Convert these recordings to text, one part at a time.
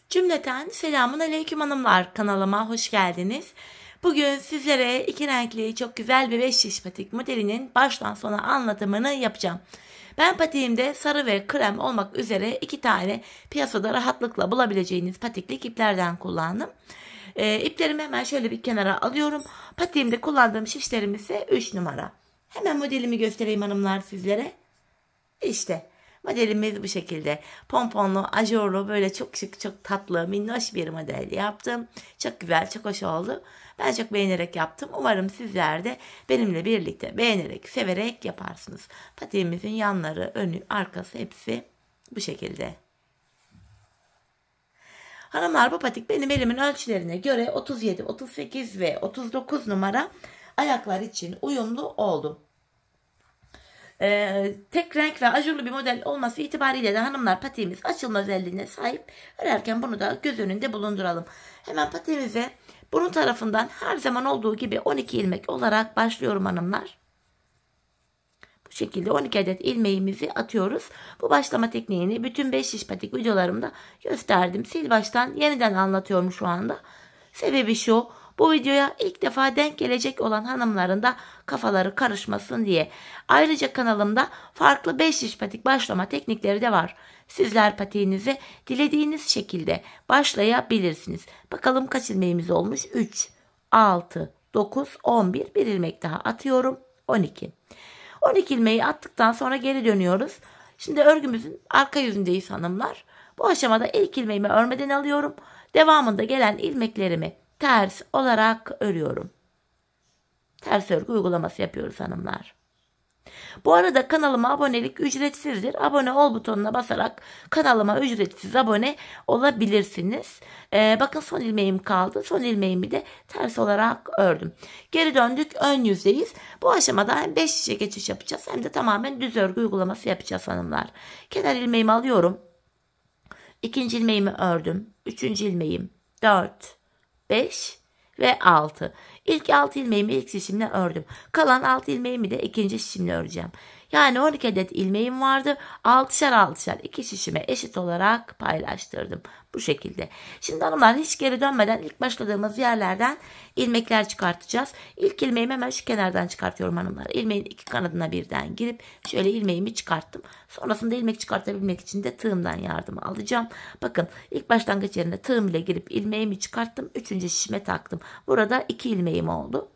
Cümleten selamun aleyküm hanımlar, kanalıma hoş geldiniz. Bugün sizlere iki renkli çok güzel bir 5 şiş patik modelinin baştan sona anlatımını yapacağım. Ben patiğimde sarı ve krem olmak üzere iki tane piyasada rahatlıkla bulabileceğiniz patiklik iplerden kullandım. İplerimi hemen şöyle bir kenara alıyorum. Patiğimde kullandığım şişlerim ise 3 numara. Hemen modelimi göstereyim hanımlar sizlere. İşte modelimiz bu şekilde. Pomponlu, ajurlu, böyle çok şık, çok tatlı, minnoş bir model yaptım. Çok güzel, çok hoş oldu. Ben çok beğenerek yaptım. Umarım sizler de benimle birlikte beğenerek, severek yaparsınız. Patiğimizin yanları, önü, arkası hepsi bu şekilde. Hanımlar, bu patik benim elimin ölçülerine göre 37, 38 ve 39 numara ayaklar için uyumlu oldu. Tek renk ve ajurlu bir model olması itibariyle de hanımlar patiğimiz açılma özelliğine sahip. Örerken bunu da göz önünde bulunduralım. Hemen patiğimize bunun tarafından her zaman olduğu gibi 12 ilmek olarak başlıyorum hanımlar. Bu şekilde 12 adet ilmeğimizi atıyoruz. Bu başlama tekniğini bütün 5 şiş patik videolarımda gösterdim. Sil baştan yeniden anlatıyorum şu anda. Sebebi şu: bu videoya ilk defa denk gelecek olan hanımların da kafaları karışmasın diye. Ayrıca kanalımda farklı 5 şiş patik başlama teknikleri de var. Sizler patiğinizi dilediğiniz şekilde başlayabilirsiniz. Bakalım kaç ilmeğimiz olmuş? 3, 6, 9, 11. Bir ilmek daha atıyorum. 12. 12 ilmeği attıktan sonra geri dönüyoruz. Şimdi örgümüzün arka yüzündeyiz hanımlar. Bu aşamada ilk ilmeğimi örmeden alıyorum. Devamında gelen ilmeklerimi ters olarak örüyorum. Ters örgü uygulaması yapıyoruz hanımlar. Bu arada kanalıma abonelik ücretsizdir. Abone ol butonuna basarak kanalıma ücretsiz abone olabilirsiniz. Bakın son ilmeğim kaldı. Son ilmeğimi de ters olarak ördüm. Geri döndük, ön yüzdeyiz. Bu aşamada hem 5 şişe geçiş yapacağız hem de tamamen düz örgü uygulaması yapacağız hanımlar. Kenar ilmeğimi alıyorum. İkinci ilmeğimi ördüm. Üçüncü ilmeğim 4, 5 ve 6. İlk 6 ilmeğimi ilk şişimle ördüm. Kalan 6 ilmeğimi de ikinci şişimle öreceğim. Yani 12 adet ilmeğim vardı. 6'şar 6'şar iki şişime eşit olarak paylaştırdım. Bu şekilde. Şimdi hanımlar, hiç geri dönmeden ilk başladığımız yerlerden ilmekler çıkartacağız. İlk ilmeğimi hemen şu kenardan çıkartıyorum hanımlar. İlmeğin iki kanadına birden girip şöyle ilmeğimi çıkarttım. Sonrasında ilmek çıkartabilmek için de tığımdan yardım alacağım. Bakın, ilk başlangıç yerine tığım ile girip ilmeğimi çıkarttım. Üçüncü şişime taktım. Burada 2 ilmeğim oldu.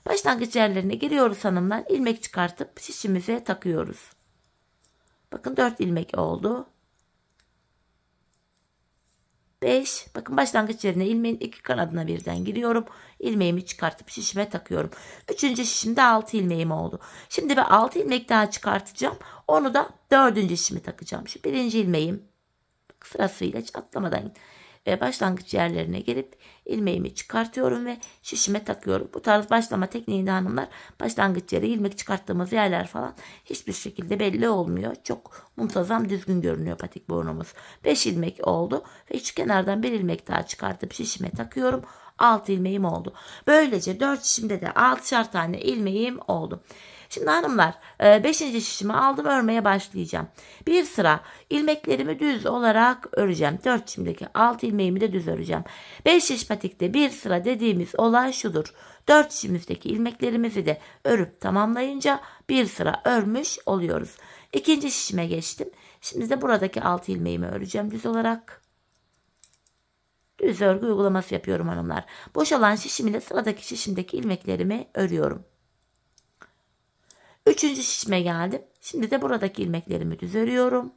Başlangıç yerlerine giriyoruz hanımlar. İlmek çıkartıp şişimize takıyoruz. Bakın 4 ilmek oldu. 5. Bakın, başlangıç yerine ilmeğin iki kanadına birden giriyorum. İlmeğimi çıkartıp şişime takıyorum. Üçüncü şişimde 6 ilmeğim oldu. Şimdi ben 6 ilmek daha çıkartacağım. Onu da 4. şişime takacağım. Şu birinci ilmeğim sırasıyla hiç atlamadan başlangıç yerlerine gelip ilmeğimi çıkartıyorum ve şişime takıyorum. Bu tarz başlama tekniğinde hanımlar, başlangıç yeri, ilmek çıkarttığımız yerler falan hiçbir şekilde belli olmuyor. Çok muntazam, düzgün görünüyor patik burnumuz. 5 ilmek oldu ve şu kenardan bir ilmek daha çıkartıp şişime takıyorum. 6 ilmeğim oldu. Böylece 4 şişimde de 6'şar tane ilmeğim oldu. Şimdi hanımlar, 5. şişimi aldım, örmeye başlayacağım. Bir sıra ilmeklerimi düz olarak öreceğim. 4 şişimdeki 6 ilmeğimi de düz öreceğim. 5 şiş patikte bir sıra dediğimiz olay şudur: 4 şişimizdeki ilmeklerimizi de örüp tamamlayınca bir sıra örmüş oluyoruz. İkinci şişime geçtim. Şimdi de buradaki 6 ilmeğimi öreceğim düz olarak. Düz örgü uygulaması yapıyorum hanımlar. Boşalan şişim ile sıradaki şişimdeki ilmeklerimi örüyorum. Üçüncü şişime geldim. Şimdi de buradaki ilmeklerimi düz örüyorum.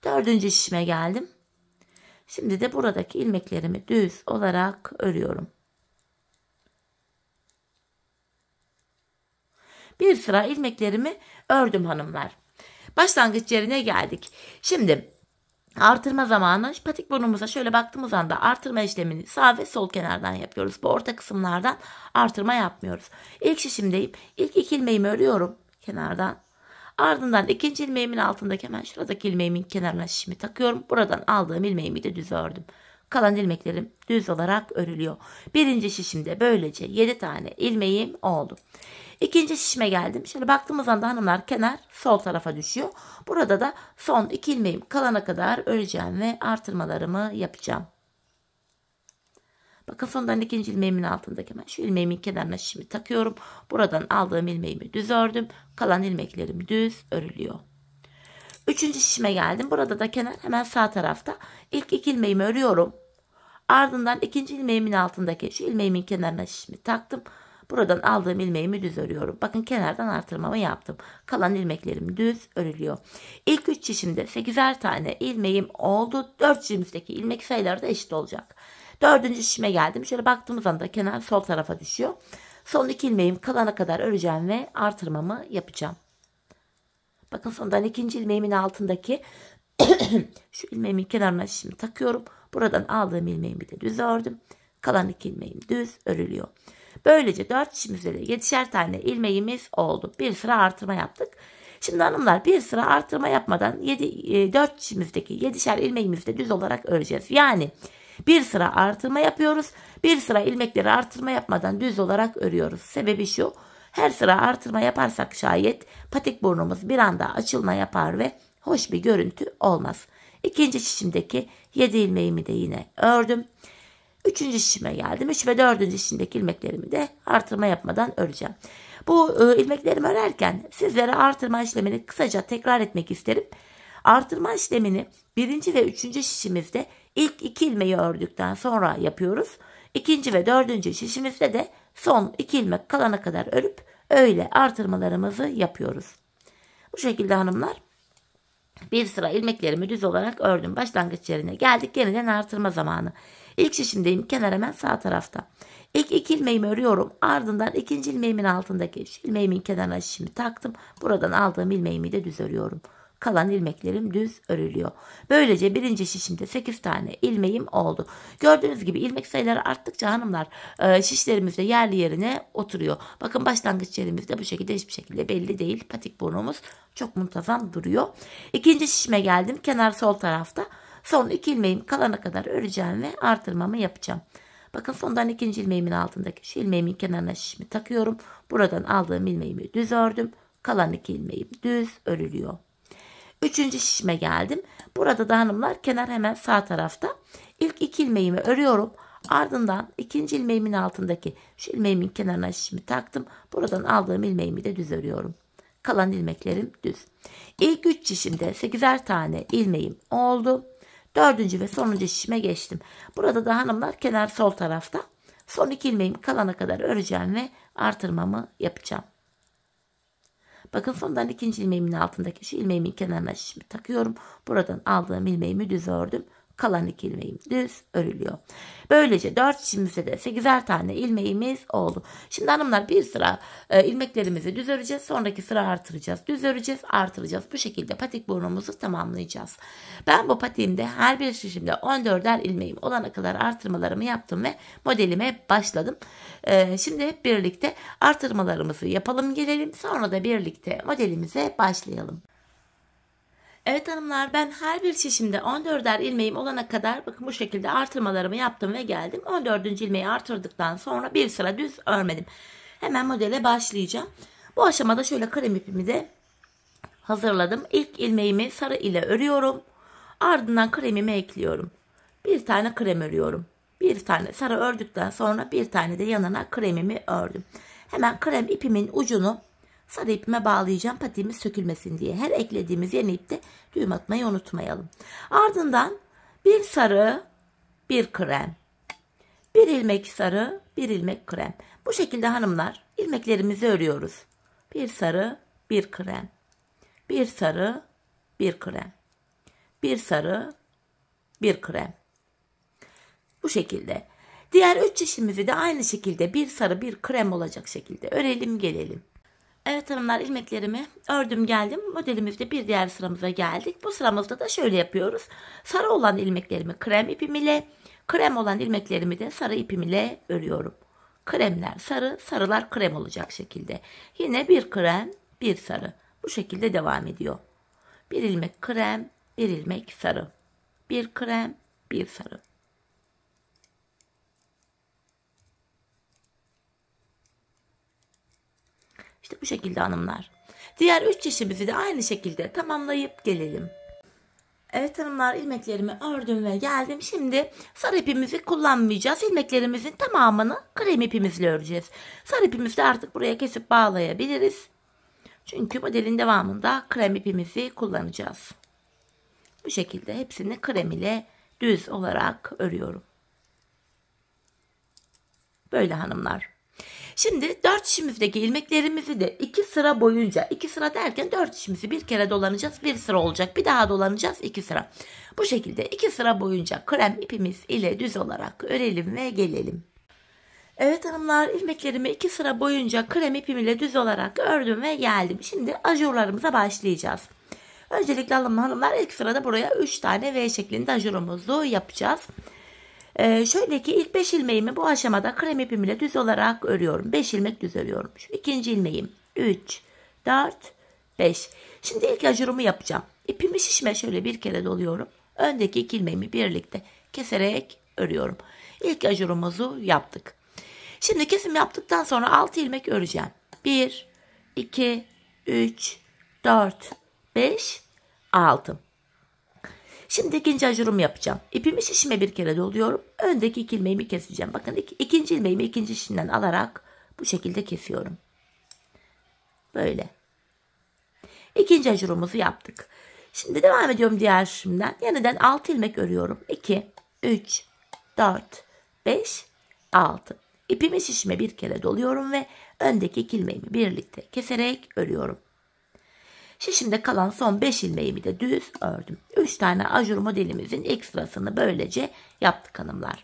Dördüncü şişime geldim. Şimdi de buradaki ilmeklerimi düz olarak örüyorum. Bir sıra ilmeklerimi ördüm hanımlar. Başlangıç yerine geldik. Şimdi artırma zamanı. Patik burnumuza şöyle baktığımız anda artırma işlemini sağ ve sol kenardan yapıyoruz. Bu orta kısımlardan artırma yapmıyoruz. İlk şişimdeyim. İlk 2 ilmeğimi örüyorum kenardan. Ardından ikinci ilmeğimin altındaki hemen şuradaki ilmeğimin kenarına şişimi takıyorum. Buradan aldığım ilmeğimi de düz ördüm. Kalan ilmeklerim düz olarak örülüyor. Birinci şişimde böylece 7 tane ilmeğim oldu. İkinci şişime geldim. Şöyle baktığımız anda hanımlar kenar sol tarafa düşüyor. Burada da son 2 ilmeğim kalana kadar öreceğim ve artırmalarımı yapacağım. Bakın sondan ikinci ilmeğimin altındaki hemen şu ilmeğimin kenarına şişimi takıyorum. Buradan aldığım ilmeğimi düz ördüm. Kalan ilmeklerim düz örülüyor. Üçüncü şişime geldim. Burada da kenar hemen sağ tarafta. İlk 2 ilmeğimi örüyorum. Ardından ikinci ilmeğimin altındaki şu ilmeğimin kenarına şişimi taktım. Buradan aldığım ilmeğimi düz örüyorum. Bakın kenardan artırmamı yaptım. Kalan ilmeklerim düz örülüyor. İlk 3 şişimde 8'er tane ilmeğim oldu. 4 şişimizdeki ilmek sayıları da eşit olacak. Dördüncü şişime geldim. Şöyle baktığımız anda kenar sol tarafa düşüyor. Son 2 ilmeğim kalana kadar öreceğim ve artırmamı yapacağım. Bakın sondan ikinci ilmeğimin altındaki şu ilmeğimin kenarına şişimi takıyorum. Buradan aldığım ilmeğimi de düz ördüm. Kalan 2 ilmeğim düz örülüyor. Böylece 4 şişimizde de 7'şer tane ilmeğimiz oldu. Bir sıra artırma yaptık. Şimdi hanımlar bir sıra artırma yapmadan 4 şişimizdeki 7'şer ilmeğimizi de düz olarak öreceğiz. Yani bir sıra artırma yapıyoruz. Bir sıra ilmekleri artırma yapmadan düz olarak örüyoruz. Sebebi şu. Her sıra artırma yaparsak şayet patik burnumuz bir anda açılma yapar ve hoş bir görüntü olmaz. İkinci şişimdeki 7 ilmeğimi de yine ördüm. Üçüncü şişime geldim. 3 ve 4. şişimdeki ilmeklerimi de artırma yapmadan öreceğim. Bu ilmeklerimi örerken sizlere artırma işlemini kısaca tekrar etmek isterim. Artırma işlemini 1. ve 3. şişimizde ilk 2 ilmeği ördükten sonra yapıyoruz. 2. ve 4. şişimizde de son 2 ilmek kalana kadar örüp öyle artırmalarımızı yapıyoruz. Bu şekilde hanımlar bir sıra ilmeklerimi düz olarak ördüm. Başlangıç yerine geldik. Yeniden artırma zamanı. İlk şişimdeyim. Kenar hemen sağ tarafta. İlk 2 ilmeğimi örüyorum. Ardından ikinci ilmeğimin altındaki şu ilmeğimin kenarına şişimi taktım. Buradan aldığım ilmeğimi de düz örüyorum. Kalan ilmeklerim düz örülüyor. Böylece birinci şişimde 8 tane ilmeğim oldu. Gördüğünüz gibi ilmek sayıları arttıkça hanımlar şişlerimizde yerli yerine oturuyor. Bakın başlangıç yerimizde bu şekilde hiçbir şekilde belli değil. Patik burnumuz çok muntazam duruyor. İkinci şişime geldim. Kenar sol tarafta. Son 2 ilmeğim kalana kadar öreceğim ve artırmamı yapacağım. Bakın sondan ikinci ilmeğimin altındaki şu ilmeğimin kenarına şişimi takıyorum. Buradan aldığım ilmeğimi düz ördüm. Kalan 2 ilmeğim düz örülüyor. Üçüncü şişime geldim. Burada da hanımlar kenar hemen sağ tarafta. İlk 2 ilmeğimi örüyorum. Ardından ikinci ilmeğimin altındaki şu ilmeğimin kenarına şişimi taktım. Buradan aldığım ilmeğimi de düz örüyorum. Kalan ilmeklerim düz. İlk 3 şişimde 8'er tane ilmeğim oldu. 4. ve sonuncu şişime geçtim. Burada da hanımlar kenar sol tarafta. Son 2 ilmeğim kalana kadar öreceğim ve artırmamı yapacağım. Bakın sondan ikinci ilmeğimin altındaki şu ilmeğimin kenarına şişimi takıyorum. Buradan aldığım ilmeğimi düz ördüm. Kalan 2 ilmeğim düz örülüyor. Böylece 4 şişimizde de 8'er tane ilmeğimiz oldu. Şimdi hanımlar bir sıra ilmeklerimizi düz öreceğiz. Sonraki sıra artıracağız. Düz öreceğiz, artıracağız. Bu şekilde patik burnumuzu tamamlayacağız. Ben bu patiğimde her bir şişimde 14'er ilmeğim olana kadar artırmalarımı yaptım ve modelime başladım. Şimdi hep birlikte artırmalarımızı yapalım gelelim. Sonra da birlikte modelimize başlayalım. Evet hanımlar ben her bir şişimde 14'er ilmeğim olana kadar bakın bu şekilde artırmalarımı yaptım ve geldim. 14. ilmeği artırdıktan sonra bir sıra düz örmedim. Hemen modele başlayacağım. Bu aşamada şöyle krem ipimi de hazırladım. İlk ilmeğimi sarı ile örüyorum. Ardından kremimi ekliyorum. Bir tane krem örüyorum. Bir tane sarı ördükten sonra bir tane de yanına kremimi ördüm. Hemen krem ipimin ucunu sarı ipime bağlayacağım patiğimiz sökülmesin diye. Her eklediğimiz yeni ipte düğüm atmayı unutmayalım. Ardından bir sarı, bir krem. Bir ilmek sarı, bir ilmek krem. Bu şekilde hanımlar ilmeklerimizi örüyoruz. Bir sarı, bir krem. Bir sarı, bir krem. Bir sarı, bir krem. Bu şekilde. Diğer 3 şişimizi de aynı şekilde bir sarı, bir krem olacak şekilde örelim gelelim. Evet hanımlar ilmeklerimi ördüm geldim. Modelimizde bir diğer sıramıza geldik. Bu sıramızda da şöyle yapıyoruz. Sarı olan ilmeklerimi krem ipim ile, krem olan ilmeklerimi de sarı ipim ile örüyorum. Kremler sarı, sarılar krem olacak şekilde. Yine bir krem, bir sarı. Bu şekilde devam ediyor. Bir ilmek krem, bir ilmek sarı. Bir krem, bir sarı. İşte bu şekilde hanımlar. Diğer 3 çeşimizi de aynı şekilde tamamlayıp gelelim. Evet hanımlar, ilmeklerimi ördüm ve geldim. Şimdi sarı ipimizi kullanmayacağız. İlmeklerimizin tamamını krem ipimizle öreceğiz. Sarı ipimizi de artık buraya kesip bağlayabiliriz. Çünkü modelin devamında krem ipimizi kullanacağız. Bu şekilde hepsini krem ile düz olarak örüyorum. Böyle hanımlar. Şimdi 4 şişimizdeki ilmeklerimizi de 2 sıra boyunca, 2 sıra derken 4 şişimizi bir kere dolanacağız. 1 sıra olacak. Bir daha dolanacağız. 2 sıra. Bu şekilde 2 sıra boyunca krem ipimiz ile düz olarak örelim ve gelelim. Evet hanımlar, ilmeklerimi 2 sıra boyunca krem ipim ile düz olarak ördüm ve geldim. Şimdi ajurlarımıza başlayacağız. Öncelikle hanımlar, ilk sırada buraya 3 tane V şeklinde ajurumuzu yapacağız. Şöyle ki ilk 5 ilmeğimi bu aşamada krem ipim ile düz olarak örüyorum. 5 ilmek düz örüyorum. Şu ikinci ilmeğim 3, 4, 5. Şimdi ilk ajurumu yapacağım. İpimi şişme şöyle bir kere doluyorum. Öndeki 2 ilmeğimi birlikte keserek örüyorum. İlk ajurumuzu yaptık. Şimdi kesim yaptıktan sonra 6 ilmek öreceğim. 1, 2, 3, 4, 5, 6. Şimdi ikinci ajurumu yapacağım. İpimi şişime bir kere doluyorum. Öndeki 2 ilmeğimi keseceğim. Bakın ikinci ilmeğimi ikinci şişinden alarak bu şekilde kesiyorum. Böyle. İkinci ajurumuzu yaptık. Şimdi devam ediyorum diğer şişimden. Yeniden 6 ilmek örüyorum. 2, 3, 4, 5, 6. İpimi şişime bir kere doluyorum ve öndeki 2 ilmeğimi birlikte keserek örüyorum. Şişimde kalan son 5 ilmeğimi de düz ördüm. 3 tane ajur modelimizin ilk sırasını böylece yaptık hanımlar.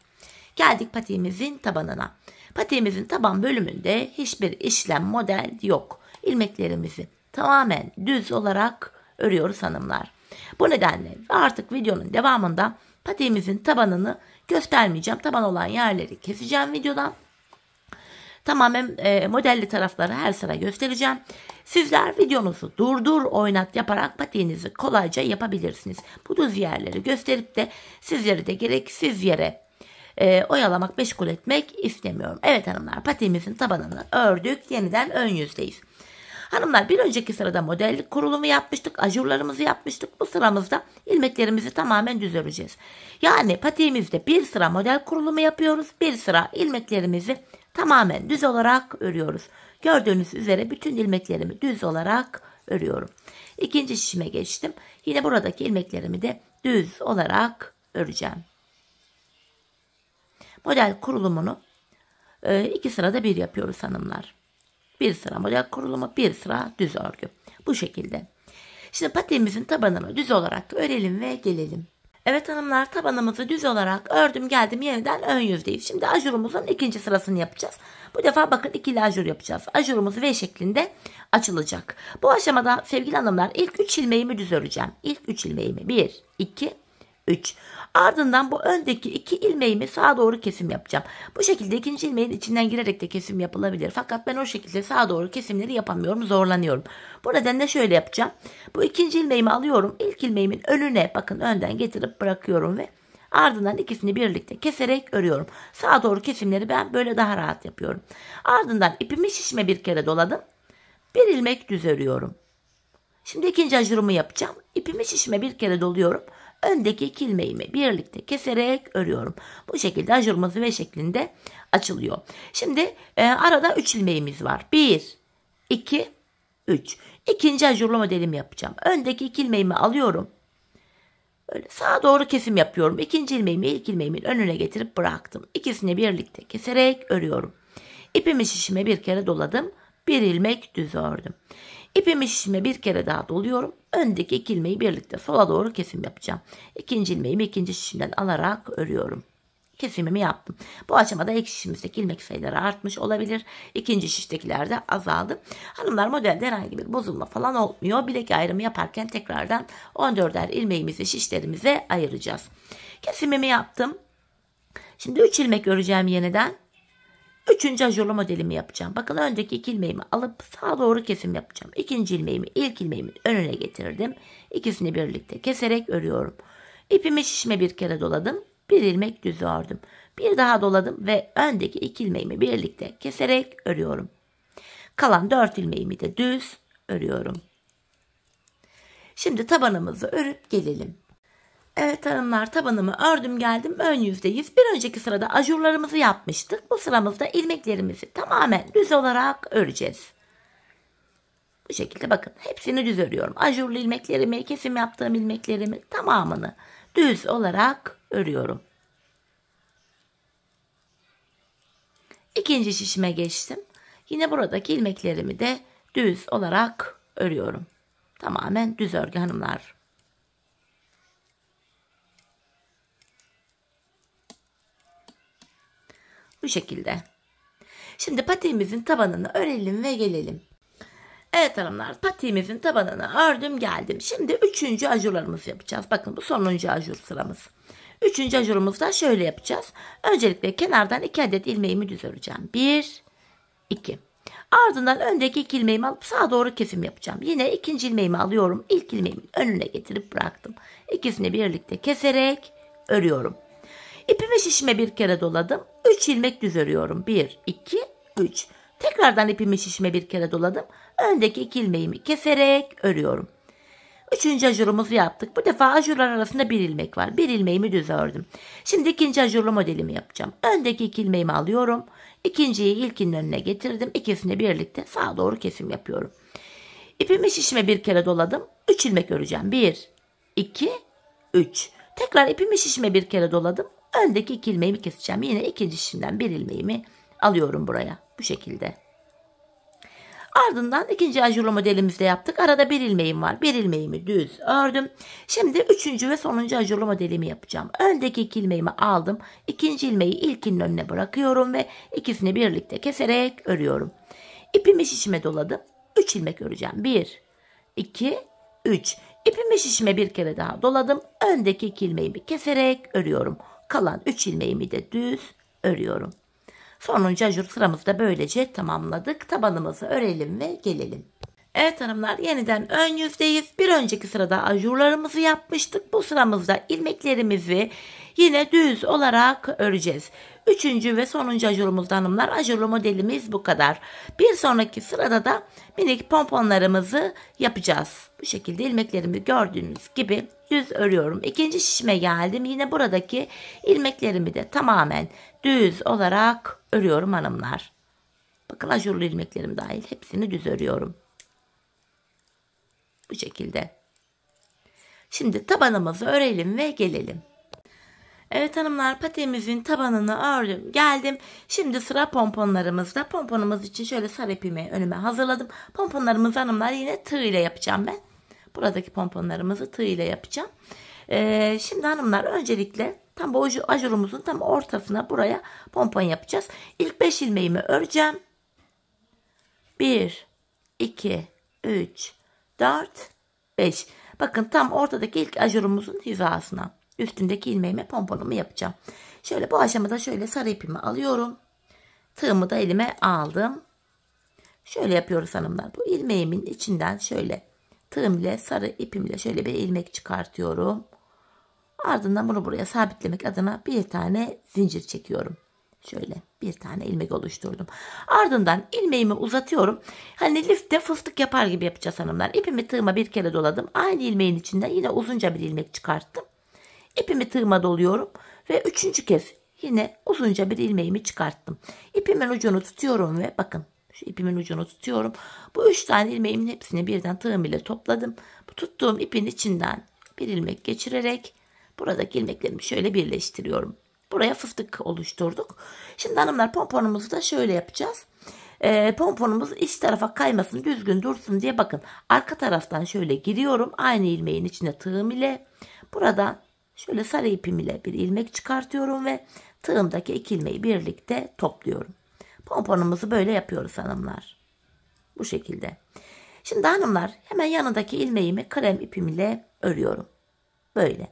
Geldik patiğimizin tabanına. Patiğimizin taban bölümünde hiçbir işlem model yok. İlmeklerimizi tamamen düz olarak örüyoruz hanımlar. Bu nedenle artık videonun devamında patiğimizin tabanını göstermeyeceğim. Taban olan yerleri keseceğim videodan. Tamamen modelli tarafları her sıra göstereceğim. Sizler videonuzu durdur oynat yaparak patiğinizi kolayca yapabilirsiniz. Bu düz yerleri gösterip de sizleri de gereksiz yere oyalamak, meşgul etmek istemiyorum. Evet hanımlar, patiğimizin tabanını ördük. Yeniden ön yüzdeyiz. Hanımlar, bir önceki sırada modellik kurulumu yapmıştık. Ajurlarımızı yapmıştık. Bu sıramızda ilmeklerimizi tamamen düz öreceğiz. Yani patiğimizde bir sıra model kurulumu yapıyoruz. Bir sıra ilmeklerimizi tamamen düz olarak örüyoruz. Gördüğünüz üzere bütün ilmeklerimi düz olarak örüyorum. İkinci şişime geçtim. Yine buradaki ilmeklerimi de düz olarak öreceğim. Model kurulumunu 2 sırada bir yapıyoruz hanımlar. Bir sıra model kurulumu, bir sıra düz örgü. Bu şekilde. Şimdi patiğimizin tabanını düz olarak örelim ve gelelim. Evet hanımlar, tabanımızı düz olarak ördüm geldim, yeniden ön yüzdeyiz. Şimdi ajurumuzun ikinci sırasını yapacağız. Bu defa bakın ikili ajur yapacağız. Ajurumuz V şeklinde açılacak. Bu aşamada sevgili hanımlar ilk 3 ilmeğimi düz öreceğim. İlk 3 ilmeğimi 1, 2, 3. Ardından bu öndeki 2 ilmeğimi sağa doğru kesim yapacağım. Bu şekilde ikinci ilmeğin içinden girerek de kesim yapılabilir. Fakat ben o şekilde sağa doğru kesimleri yapamıyorum, zorlanıyorum. Bu nedenle şöyle yapacağım. Bu ikinci ilmeğimi alıyorum. İlk ilmeğimin önüne bakın önden getirip bırakıyorum ve ardından ikisini birlikte keserek örüyorum. Sağa doğru kesimleri ben böyle daha rahat yapıyorum. Ardından ipimi şişime bir kere doladım. Bir ilmek düz örüyorum. Şimdi ikinci ajurumu yapacağım. İpimi şişime bir kere doluyorum. Öndeki 2 ilmeğimi birlikte keserek örüyorum. Bu şekilde ajurumuz V şeklinde açılıyor. Şimdi arada 3 ilmeğimiz var. 1, 2, 3. İkinci ajurlu modelimi yapacağım. Öndeki 2 ilmeğimi alıyorum. Böyle sağa doğru kesim yapıyorum. İkinci ilmeğimi ilk ilmeğimin önüne getirip bıraktım. İkisini birlikte keserek örüyorum. İpimi şişime bir kere doladım. Bir ilmek düz ördüm. İpimi şişime bir kere daha doluyorum. Öndeki 2 ilmeği birlikte sola doğru kesim yapacağım. İkinci ilmeğimi ikinci şişimden alarak örüyorum. Kesimimi yaptım. Bu aşamada ilk şişimizdeki ilmek sayıları artmış olabilir. İkinci şiştekiler de azaldı. Hanımlar, modelde herhangi bir bozulma falan olmuyor. Bilek ayrımı yaparken tekrardan 14'er ilmeğimizi şişlerimize ayıracağız. Kesimimi yaptım. Şimdi 3 ilmek öreceğim yeniden. 3. ajurlu modelimi yapacağım. Bakın öndeki 2 ilmeğimi alıp sağa doğru kesim yapacağım. İkinci ilmeğimi ilk ilmeğimin önüne getirdim. İkisini birlikte keserek örüyorum. İpimi şişime bir kere doladım. Bir ilmek düz ördüm. Bir daha doladım ve öndeki 2 ilmeğimi birlikte keserek örüyorum. Kalan 4 ilmeğimi de düz örüyorum. Şimdi tabanımızı örüp gelelim. Evet hanımlar, tabanımı ördüm geldim, ön yüzdeyiz. Bir önceki sırada ajurlarımızı yapmıştık. Bu sıramızda ilmeklerimizi tamamen düz olarak öreceğiz. Bu şekilde bakın, hepsini düz örüyorum. Ajurlu ilmeklerimi, kesim yaptığım ilmeklerimi tamamını düz olarak örüyorum. İkinci şişime geçtim. Yine buradaki ilmeklerimi de düz olarak örüyorum. Tamamen düz örgü hanımlar. Bu şekilde. Şimdi patiğimizin tabanını örelim ve gelelim. Evet hanımlar, patiğimizin tabanını ördüm geldim. Şimdi 3. ajurlarımızı yapacağız. Bakın bu sonuncu ajur sıramız. 3. ajurumuzda şöyle yapacağız. Öncelikle kenardan 2 adet ilmeğimi düz öreceğim. 1, 2. Ardından öndeki 2 ilmeğimi alıp sağa doğru kesim yapacağım. Yine 2. ilmeğimi alıyorum. İlk ilmeğimin önüne getirip bıraktım. İkisini birlikte keserek örüyorum. İpimi şişime bir kere doladım. 3 ilmek düz örüyorum. 1, 2, 3. Tekrardan ipimi şişime bir kere doladım. Öndeki 2 ilmeğimi keserek örüyorum. 3. ajurumuzu yaptık. Bu defa ajurlar arasında bir ilmek var. Bir ilmeğimi düz ördüm. Şimdi 2. ajurlu modelimi yapacağım. Öndeki 2 ilmeğimi alıyorum. İkinciyi ilkinin önüne getirdim. İkisini birlikte sağa doğru kesim yapıyorum. İpimi şişime bir kere doladım. 3 ilmek öreceğim. 1, 2, 3. Tekrar ipimi şişime bir kere doladım. Öndeki 2 ilmeğimi keseceğim. Yine ikinci şişimden bir ilmeğimi alıyorum buraya. Bu şekilde. Ardından 2. ajurlu modelimizde yaptık. Arada bir ilmeğim var. Bir ilmeğimi düz ördüm. Şimdi 3. ve sonuncu ajurlu modelimi yapacağım. Öndeki 2 ilmeğimi aldım. İkinci ilmeği ilkinin önüne bırakıyorum ve ikisini birlikte keserek örüyorum. İpimi şişime doladım. 3 ilmek öreceğim. 1, 2, 3. İpimi şişime bir kere daha doladım. Öndeki 2 ilmeğimi keserek örüyorum. Kalan 3 ilmeğimi de düz örüyorum. Sonuncu ajur sıramızı da böylece tamamladık. Tabanımızı örelim ve gelelim. Evet hanımlar, yeniden ön yüzdeyiz. Bir önceki sırada ajurlarımızı yapmıştık. Bu sıramızda ilmeklerimizi yine düz olarak öreceğiz. 3. ve sonuncu ajurumuzda hanımlar, ajurlu modelimiz bu kadar. Bir sonraki sırada da minik pomponlarımızı yapacağız. Bu şekilde ilmeklerimi gördüğünüz gibi düz örüyorum. İkinci şişime geldim. Yine buradaki ilmeklerimi de tamamen düz olarak örüyorum hanımlar. Bakın, ajurlu ilmeklerim dahil hepsini düz örüyorum. Bu şekilde. Şimdi tabanımızı örelim ve gelelim. Evet hanımlar, patiğimizin tabanını ördüm geldim. Şimdi sıra pomponlarımızda. Pomponumuz için şöyle sarı ipimi önüme hazırladım. Pomponlarımızı hanımlar yine tığ ile yapacağım ben. Buradaki pomponlarımızı tığ ile yapacağım. Şimdi hanımlar, öncelikle tam bu ajurumuzun tam ortasına buraya pompon yapacağız. İlk 5 ilmeğimi öreceğim. 1, 2, 3, 4, 5. Bakın, tam ortadaki ilk ajurumuzun hizasına üstündeki ilmeğime pomponumu yapacağım. Şöyle bu aşamada şöyle sarı ipimi alıyorum. Tığımı da elime aldım. Şöyle yapıyoruz hanımlar. Bu ilmeğimin içinden şöyle tığım ile sarı ipimle şöyle bir ilmek çıkartıyorum. Ardından bunu buraya sabitlemek adına bir tane zincir çekiyorum. Şöyle bir tane ilmek oluşturdum. Ardından ilmeğimi uzatıyorum. Hani lifte fıstık yapar gibi yapacağız hanımlar. İpimi tığıma bir kere doladım. Aynı ilmeğin içinden yine uzunca bir ilmek çıkarttım. İpimi tığıma doluyorum ve 3. kez yine uzunca bir ilmeğimi çıkarttım. İpimin ucunu tutuyorum ve bakın, şu ipimin ucunu tutuyorum. Bu 3 tane ilmeğimin hepsini birden tığım ile topladım. Bu tuttuğum ipin içinden bir ilmek geçirerek buradaki ilmeklerimi şöyle birleştiriyorum. Buraya fıstık oluşturduk. Şimdi hanımlar, pomponumuzu da şöyle yapacağız. Pomponumuz iç tarafa kaymasın, düzgün dursun diye bakın, arka taraftan şöyle giriyorum. Aynı ilmeğin içine tığım ile buradan şöyle sarı ipim ile bir ilmek çıkartıyorum ve tığımdaki 2 ilmeği birlikte topluyorum. Pomponumuzu böyle yapıyoruz hanımlar. Bu şekilde. Şimdi hanımlar, hemen yanındaki ilmeğimi krem ipim ile örüyorum. Böyle.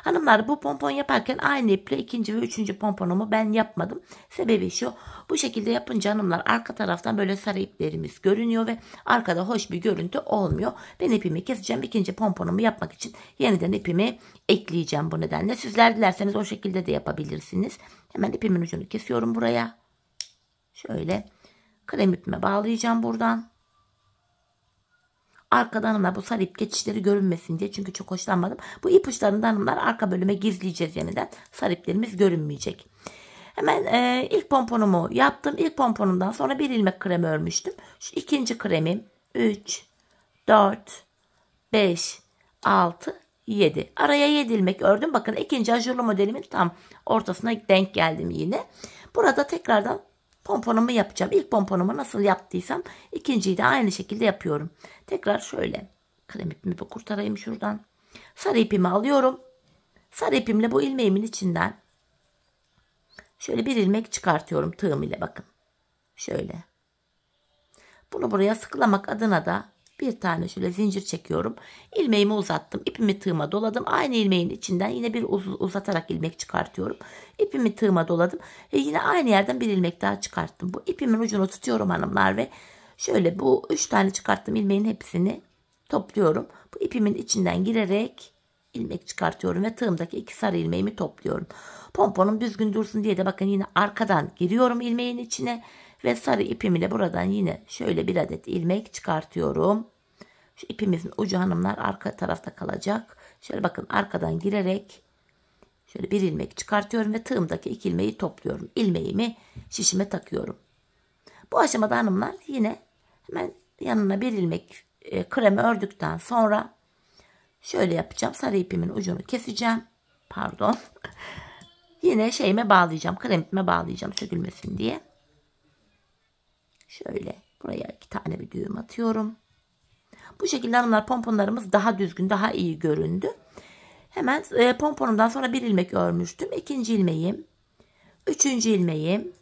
Hanımlar, bu pompon yaparken aynı iple 2. ve 3. pomponumu ben yapmadım. Sebebi şu: bu şekilde yapınca hanımlar arka taraftan böyle sarı iplerimiz görünüyor ve arkada hoş bir görüntü olmuyor. Ben ipimi keseceğim. 2. pomponumu yapmak için yeniden ipimi ekleyeceğim bu nedenle. Sizler dilerseniz o şekilde de yapabilirsiniz. Hemen ipimin ucunu kesiyorum buraya. Şöyle Krem ipime bağlayacağım buradan. Arkadan hanımlar bu sarı ip geçişleri görünmesin diye. Çünkü çok hoşlanmadım. Bu ipuçlarından hanımlar arka bölüme gizleyeceğiz yeniden. Sarı iplerimiz görünmeyecek. Hemen ilk pomponumu yaptım. İlk pomponumdan sonra bir ilmek kremi örmüştüm. Şu ikinci kremim 3, 4, 5, 6, 7. Araya 7 ilmek ördüm. Bakın ikinci ajurlu modelimin tam ortasına denk geldim yine. Burada tekrardan pomponumu yapacağım. İlk pomponumu nasıl yaptıysam ikinciyi de aynı şekilde yapıyorum. Tekrar şöyle krem ipimi kurtarayım şuradan. Sarı ipimi alıyorum. Sarı ipimle bu ilmeğimin içinden şöyle bir ilmek çıkartıyorum tığım ile, bakın. Şöyle. Bunu buraya sıkılamak adına da bir tane şöyle zincir çekiyorum. İlmeğimi uzattım. İpimi tığıma doladım. Aynı ilmeğin içinden yine bir uzatarak ilmek çıkartıyorum. İpimi tığıma doladım. Yine aynı yerden bir ilmek daha çıkarttım. Bu ipimin ucunu tutuyorum hanımlar ve şöyle bu 3 tane çıkarttığım ilmeğin hepsini topluyorum. Bu ipimin içinden girerek ilmek çıkartıyorum ve tığımdaki 2 sarı ilmeğimi topluyorum. Pomponum düzgün dursun diye de bakın yine arkadan giriyorum ilmeğin içine. Ve sarı ipim ile buradan yine şöyle bir adet ilmek çıkartıyorum. Şu ipimizin ucu hanımlar arka tarafta kalacak. Şöyle bakın arkadan girerek şöyle bir ilmek çıkartıyorum ve tığımdaki 2 ilmeği topluyorum. İlmeğimi şişime takıyorum. Bu aşamada hanımlar yine hemen yanına bir ilmek kremi ördükten sonra şöyle yapacağım. Sarı ipimin ucunu keseceğim. Pardon. Yine şeyime bağlayacağım. Krem ipime bağlayacağım sökülmesin diye. Şöyle buraya 2 tane bir düğüm atıyorum. Bu şekilde hanımlar pomponlarımız daha düzgün, daha iyi göründü. Hemen pomponumdan sonra bir ilmek örmüştüm. İkinci ilmeğim, üçüncü ilmeğim.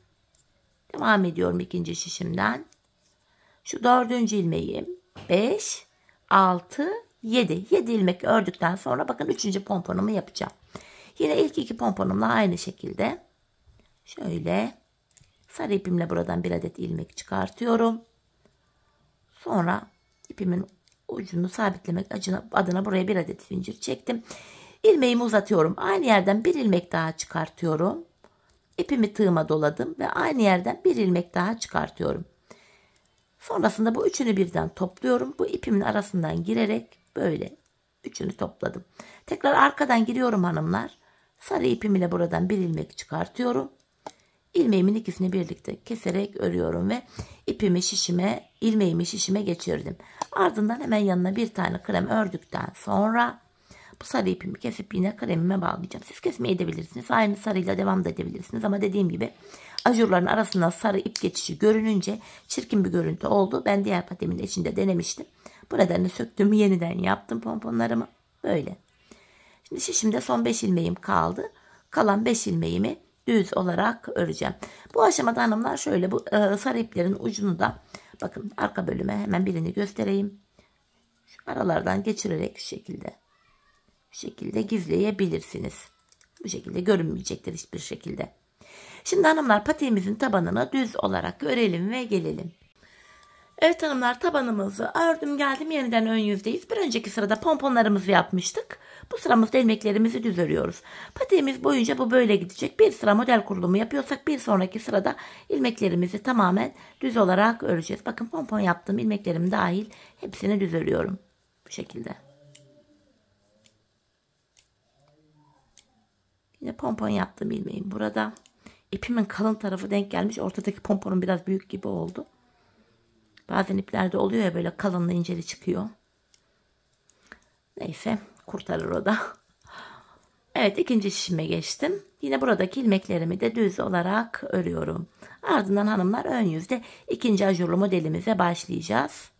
Devam ediyorum ikinci şişimden. Şu dördüncü ilmeğim. 5, 6, 7. 7 ilmek ördükten sonra bakın üçüncü pomponumu yapacağım. Yine ilk 2 pomponumla aynı şekilde. Şöyle. Sarı ipimle buradan bir adet ilmek çıkartıyorum. Sonra ipimin ucunu sabitlemek adına buraya bir adet zincir çektim. İlmeğimi uzatıyorum. Aynı yerden bir ilmek daha çıkartıyorum. İpimi tığıma doladım ve aynı yerden bir ilmek daha çıkartıyorum. Sonrasında bu üçünü birden topluyorum. Bu ipimin arasından girerek böyle üçünü topladım. Tekrar arkadan giriyorum hanımlar. Sarı ipim ile buradan bir ilmek çıkartıyorum. İlmeğimin ikisini birlikte keserek örüyorum ve ilmeğimi şişime geçirdim. Ardından hemen yanına bir tane krem ördükten sonra bu sarı ipimi kesip yine kremime bağlayacağım. Siz kesmeyi edebilirsiniz. Aynı sarıyla devam da edebilirsiniz. Ama dediğim gibi ajurların arasından sarı ip geçişi görününce çirkin bir görüntü oldu. Ben diğer patimin içinde denemiştim. Bu nedenle söktüm, yeniden yaptım pomponlarımı. Böyle. Şimdi şişimde son 5 ilmeğim kaldı. Kalan 5 ilmeğimi düz olarak öreceğim. Bu aşamada hanımlar şöyle bu sarı iplerin ucunu da bakın arka bölüme hemen birini göstereyim. Şu aralardan geçirerek şu şekilde gizleyebilirsiniz. Bu şekilde görünmeyecektir hiçbir şekilde. Şimdi hanımlar patiğimizin tabanını düz olarak örelim ve gelelim. Evet hanımlar, tabanımızı ördüm geldim, yeniden ön yüzdeyiz. Bir önceki sırada pomponlarımızı yapmıştık. Bu sıramızda ilmeklerimizi düz örüyoruz. Patiğimiz boyunca bu böyle gidecek. Bir sıra model kurulumu yapıyorsak bir sonraki sırada ilmeklerimizi tamamen düz olarak öreceğiz. Bakın pompon yaptığım ilmeklerim dahil hepsini düz örüyorum. Bu şekilde. Yine pompon yaptığım ilmeğim burada. İpimin kalın tarafı denk gelmiş. Ortadaki pomponum biraz büyük gibi oldu. Bazen iplerde oluyor ya böyle kalınlı inceli çıkıyor. Neyse kurtarır o da. Evet, ikinci şişime geçtim. Yine buradaki ilmeklerimi de düz olarak örüyorum. Ardından hanımlar ön yüzde ikinci ajurlu modelimize başlayacağız.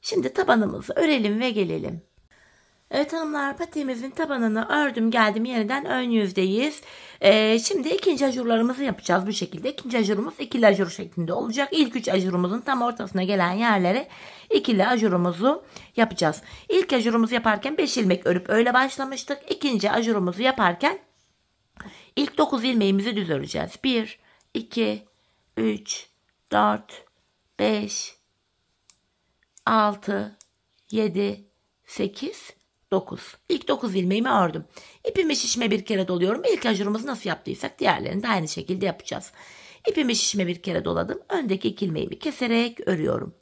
Şimdi tabanımızı örelim ve gelelim. Evet hanımlar, patiğimizin tabanını ördüm geldim, yeniden ön yüzdeyiz. Şimdi ikinci ajurlarımızı yapacağız bu şekilde. İkinci ajurumuz ikili ajur şeklinde olacak. İlk 3 ajurumuzun tam ortasına gelen yerlere ikili ajurumuzu yapacağız. İlk ajurumuzu yaparken 5 ilmek örüp öyle başlamıştık. İkinci ajurumuzu yaparken ilk 9 ilmeğimizi düz öreceğiz. 1, 2, 3, 4, 5, 6, 7, 8, 9. İlk 9 ilmeğimi ördüm. İpimi şişime bir kere doluyorum. İlk ajurumuzu nasıl yaptıysak diğerlerini de aynı şekilde yapacağız. İpimi şişime bir kere doladım. Öndeki 2 ilmeğimi keserek örüyorum.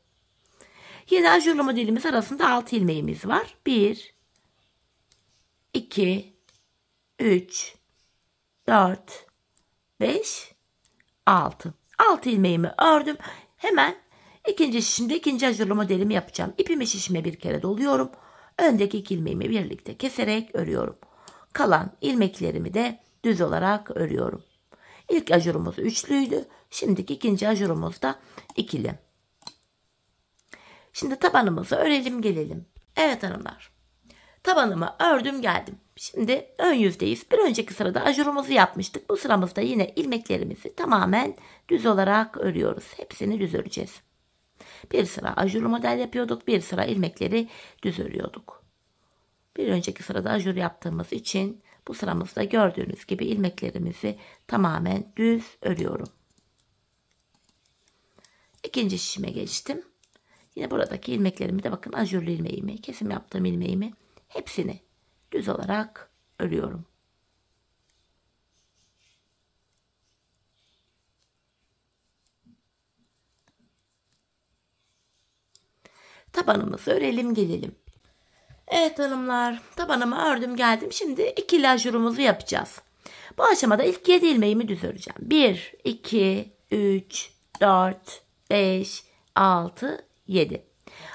Yine ajurlu modelimiz arasında 6 ilmeğimiz var. 1, 2, 3, 4, 5, 6. 6 ilmeğimi ördüm. Hemen ikinci şişimde ikinci ajurlu modelimi yapacağım. İpimi şişime bir kere doluyorum. Öndeki 2 ilmeğimi birlikte keserek örüyorum. Kalan ilmeklerimi de düz olarak örüyorum. İlk ajurumuz üçlüydü. Şimdiki ikinci ajurumuz da ikili. Şimdi tabanımızı örelim gelelim. Evet hanımlar. Tabanımı ördüm geldim. Şimdi ön yüzdeyiz. Bir önceki sırada ajurumuzu yapmıştık. Bu sıramızda yine ilmeklerimizi tamamen düz olarak örüyoruz. Hepsini düz öreceğiz. Bir sıra ajurlu model yapıyorduk. Bir sıra ilmekleri düz örüyorduk. Bir önceki sırada ajur yaptığımız için bu sıramızda gördüğünüz gibi ilmeklerimizi tamamen düz örüyorum. İkinci şişime geçtim. Yine buradaki ilmeklerimi de bakın ajurlu ilmeğimi, kesim yaptığım ilmeğimi hepsini düz olarak örüyorum. Tabanımızı örelim gelelim. Evet hanımlar, tabanımı ördüm geldim. Şimdi ikili ajurumuzu yapacağız. Bu aşamada ilk 7 ilmeğimi düz öreceğim. 1, 2, 3, 4, 5, 6, 7.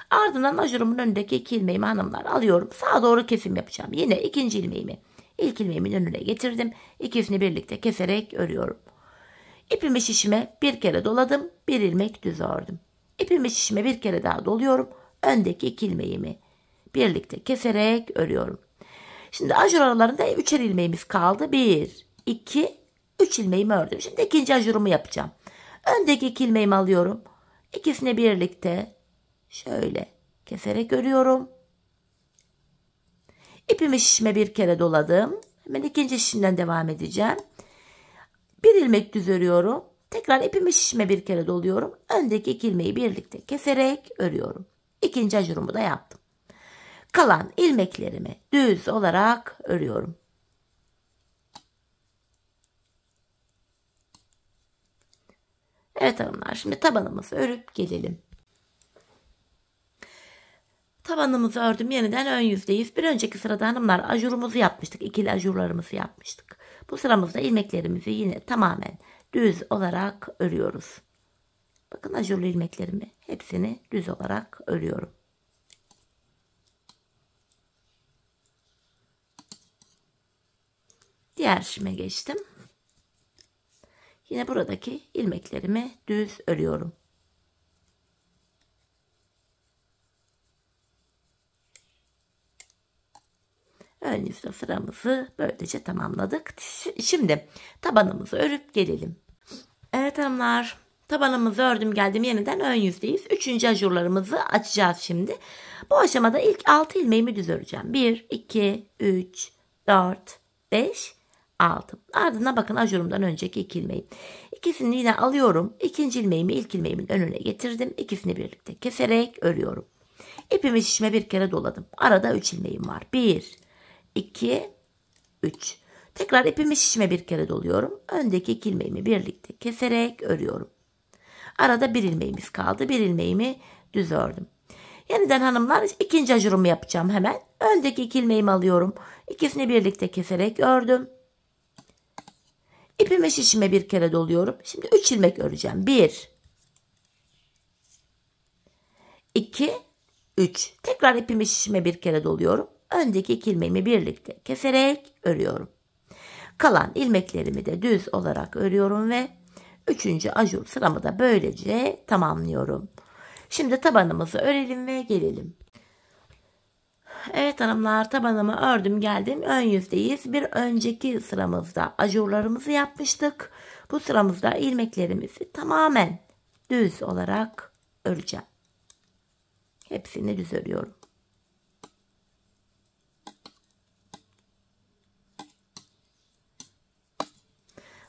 Ardından ajurumun önündeki 2 ilmeğimi hanımlar alıyorum. Sağa doğru kesim yapacağım. Yine ikinci ilmeğimi ilk ilmeğimin önüne getirdim. İkisini birlikte keserek örüyorum. İpimi şişime bir kere doladım. Bir ilmek düz ördüm. İpimi şişime bir kere daha doluyorum. Öndeki 2 ilmeğimi birlikte keserek örüyorum. Şimdi ajur aralarında 3'er ilmeğimiz kaldı. 1, 2, 3 ilmeğimi ördüm. Şimdi ikinci ajurumu yapacağım. Öndeki 2 ilmeğimi alıyorum. İkisini birlikte şöyle keserek örüyorum. İpimi şişime bir kere doladım. Hemen ikinci şişimden devam edeceğim. Bir ilmek düz örüyorum. Tekrar ipimi şişime bir kere doluyorum. Öndeki 2 ilmeği birlikte keserek örüyorum. İkinci ajurumu da yaptım. Kalan ilmeklerimi düz olarak örüyorum. Evet hanımlar, şimdi tabanımızı örüp gelelim. Tabanımızı ördüm, yeniden ön yüzdeyiz. Bir önceki sırada hanımlar ajurumuzu yapmıştık. İkili ajurlarımızı yapmıştık. Bu sıramızda ilmeklerimizi yine tamamen düz olarak örüyoruz. Bakın ajurlu ilmeklerimi hepsini düz olarak örüyorum. Diğer şişime geçtim. Yine buradaki ilmeklerimi düz örüyorum. Ön yüzde sıramızı böylece tamamladık. Şimdi tabanımızı örüp gelelim. Evet hanımlar, tabanımızı ördüm geldim, yeniden ön yüzdeyiz. Üçüncü ajurlarımızı açacağız şimdi. Bu aşamada ilk 6 ilmeğimi düz öreceğim. 1, 2, 3, 4, 5, 6. Ardından bakın ajurumdan önceki 2 ilmeği. İkisini yine alıyorum. İkinci ilmeğimi ilk ilmeğimin önüne getirdim. İkisini birlikte keserek örüyorum. İpimi şişime bir kere doladım. Arada 3 ilmeğim var. 1, 2, 3. Tekrar ipimi şişime bir kere doluyorum. Öndeki 2 ilmeğimi birlikte keserek örüyorum. Arada bir ilmeğimiz kaldı. Bir ilmeğimi düz ördüm. Yeniden hanımlar ikinci ajurumu yapacağım hemen. Öndeki 2 ilmeğimi alıyorum. İkisini birlikte keserek ördüm. İpimi şişime bir kere doluyorum. Şimdi 3 ilmek öreceğim. 1, 2, 3. Tekrar ipimi şişime bir kere doluyorum. Öndeki 2 ilmeğimi birlikte keserek örüyorum. Kalan ilmeklerimi de düz olarak örüyorum ve 3. ajur sıramı da böylece tamamlıyorum. Şimdi tabanımızı örelim ve gelelim. Evet hanımlar, tabanımı ördüm geldim, ön yüzdeyiz. Bir önceki sıramızda ajurlarımızı yapmıştık. Bu sıramızda ilmeklerimizi tamamen düz olarak öreceğim. Hepsini düz örüyorum.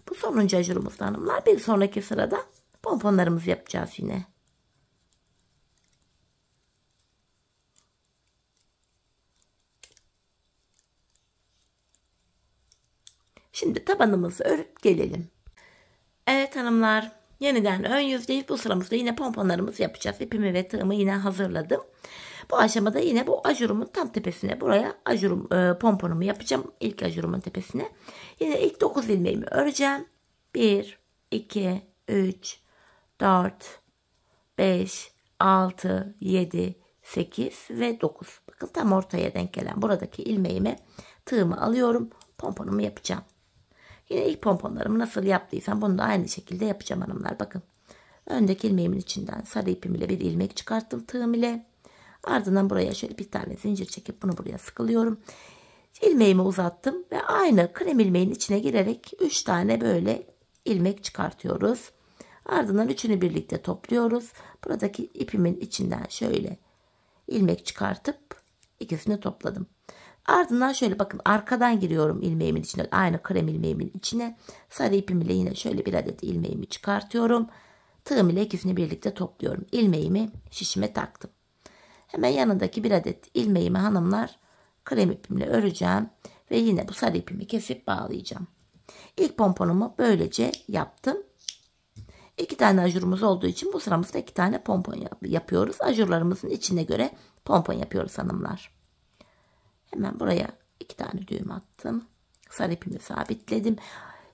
Bu sonuncu ajurumuzda hanımlar, bir sonraki sırada pomponlarımızı yapacağız yine. Şimdi tabanımızı örüp gelelim. Evet hanımlar, yeniden ön yüzdeyiz. Bu sıramızda yine pomponlarımızı yapacağız. İpimi ve tığımı yine hazırladım. Bu aşamada yine bu ajurumun tam tepesine buraya pomponumu yapacağım. İlk ajurumun tepesine. Yine ilk 9 ilmeğimi öreceğim. 1, 2, 3, 4, 5, 6, 7, 8 ve 9. Bakın tam ortaya denk gelen buradaki ilmeğimi, tığımı alıyorum. Pomponumu yapacağım. Yine ilk pomponlarımı nasıl yaptıysam bunu da aynı şekilde yapacağım hanımlar. Bakın. Öndeki ilmeğimin içinden sarı ipim ile bir ilmek çıkarttım tığım ile. Ardından buraya şöyle bir tane zincir çekip bunu buraya sıkılıyorum. İlmeğimi uzattım ve aynı krem ilmeğin içine girerek 3 tane böyle ilmek çıkartıyoruz. Ardından üçünü birlikte topluyoruz. Buradaki ipimin içinden şöyle ilmek çıkartıp ikisini topladım. Ardından şöyle bakın arkadan giriyorum ilmeğimin içine, aynı krem ilmeğimin içine. Sarı ipim ile yine şöyle bir adet ilmeğimi çıkartıyorum. Tığım ile ikisini birlikte topluyorum. İlmeğimi şişime taktım. Hemen yanındaki bir adet ilmeğimi hanımlar krem ipimle öreceğim ve yine bu sarı ipimi kesip bağlayacağım. İlk pomponumu böylece yaptım. 2 tane ajurumuz olduğu için bu sıramızda 2 tane pompon yapıyoruz. Ajurlarımızın içine göre pompon yapıyoruz hanımlar. Hemen buraya 2 tane düğüm attım. Sarı ipimi sabitledim.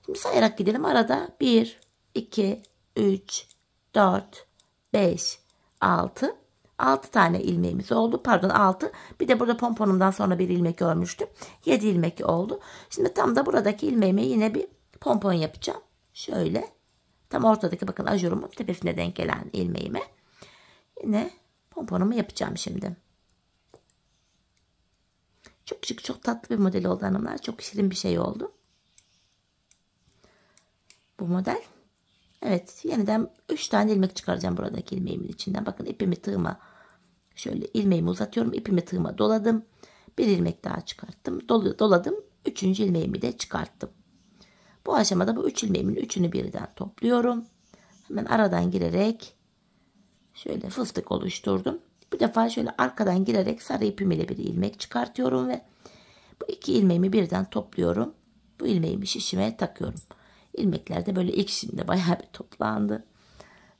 Şimdi sayarak gidelim. Arada 1, 2, 3, 4, 5, 6. 6 tane ilmeğimiz oldu. Pardon 6. Bir de burada pomponumdan sonra bir ilmek örmüştüm. 7 ilmek oldu. Şimdi tam da buradaki ilmeğime yine bir pompon yapacağım. Şöyle. Tam ortadaki bakın ajurumun tepesine denk gelen ilmeğime. Yine pomponumu yapacağım şimdi. Çok şık, çok tatlı bir model oldu hanımlar. Çok şirin bir şey oldu bu model. Evet, yeniden 3 tane ilmek çıkaracağım buradaki ilmeğimin içinden. Bakın ipimi tığıma şöyle ilmeğimi uzatıyorum. İpimi tığıma doladım. Bir ilmek daha çıkarttım. Doladım. 3. ilmeğimi de çıkarttım. Bu aşamada bu 3 ilmeğimin üçünü birden topluyorum. Hemen aradan girerek şöyle fıstık oluşturdum. Bu defa şöyle arkadan girerek sarı ipim ile bir ilmek çıkartıyorum ve bu 2 ilmeğimi birden topluyorum. Bu ilmeğimi şişime takıyorum. İlmekler de böyle ilk şimdi bayağı bir toplandı.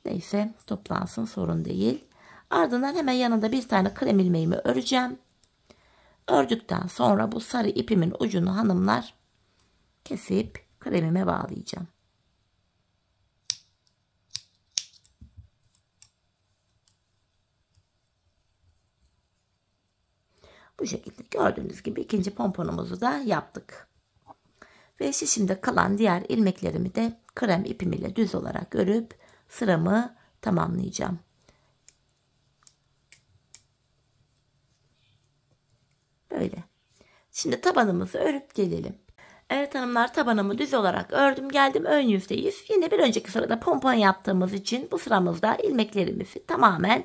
Neyse toplansın, sorun değil. Ardından hemen yanında bir tane krem ilmeğimi öreceğim. Ördükten sonra bu sarı ipimin ucunu hanımlar kesip kremime bağlayacağım. Bu şekilde gördüğünüz gibi ikinci pomponumuzu da yaptık. Ve şişimde kalan diğer ilmeklerimi de krem ipim ile düz olarak örüp sıramı tamamlayacağım. Böyle. Şimdi tabanımızı örüp gelelim. Evet hanımlar, tabanımı düz olarak ördüm geldim, ön yüzdeyiz. Yine bir önceki sırada pompon yaptığımız için bu sıramızda ilmeklerimizi tamamen